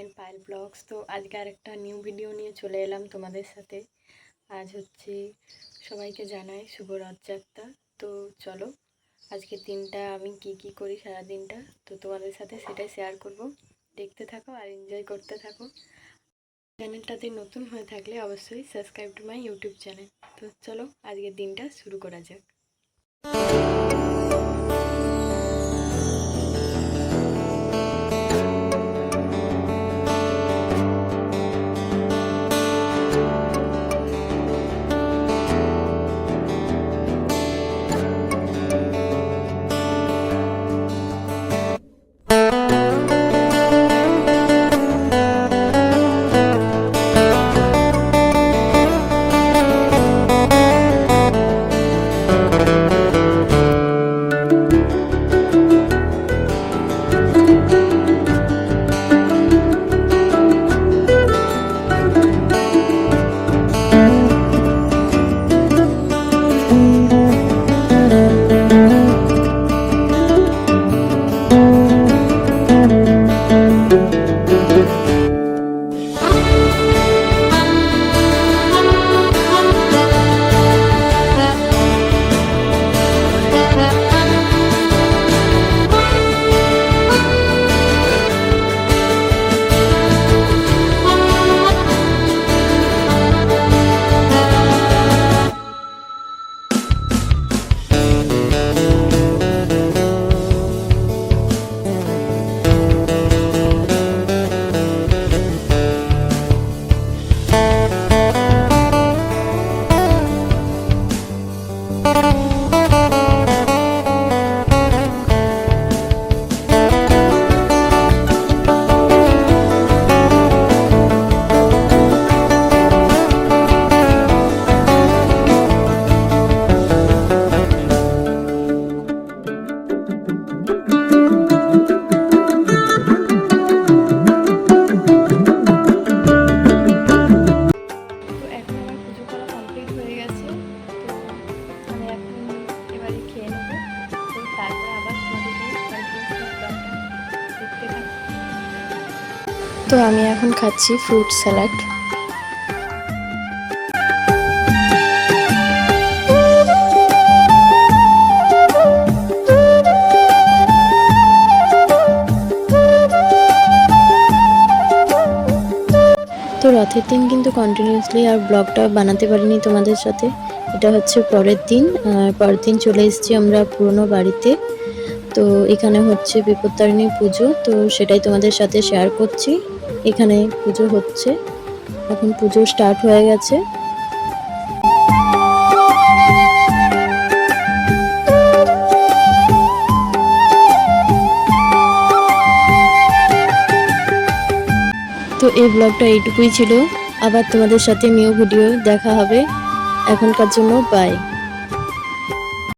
Channel Payel blogs. তো আজকে আরেকটা নিউ ভিডিও নিয়ে চলে এলাম তোমাদের সাথে। আজ হচ্ছে সবাইকে জানাই শুভ রথযাত্রা। তো চলো আজকের দিনটা আমি কি করি সারা দিনটা, তো তোমাদের সাথে সেটাই শেয়ার করব। দেখতে থাকো আর এনজয় করতে থাকো। চ্যানেলটাতে নতুন হয়ে থাকলে অবশ্যই subscribe to my YouTube channel. তো চলো আজকের দিনটা শুরু করা যাক। তো আমি এখন খাচ্ছি ফ্রুট স্যালাড। তো রথের দিন কিন্তু কন্টিনিউয়াসলি আর ব্লগটা বানাতে পারিনি তোমাদের সাথে। এটা হচ্ছে পরের দিন চলে এসেছি আমরা পুরনো বাড়িতে। তো এখানে হচ্ছে বিপত্তারিণী পুজো, তো সেটাই তোমাদের সাথে শেয়ার করছি। এখানে পুজো হচ্ছে, এখন পুজো স্টার্ট হয়ে গেছে। তো এই ব্লগটা এইটুকুই ছিল। আবার তোমাদের সাথে নিউ ভিডিও দেখা হবে। এখনকার জন্য বাই।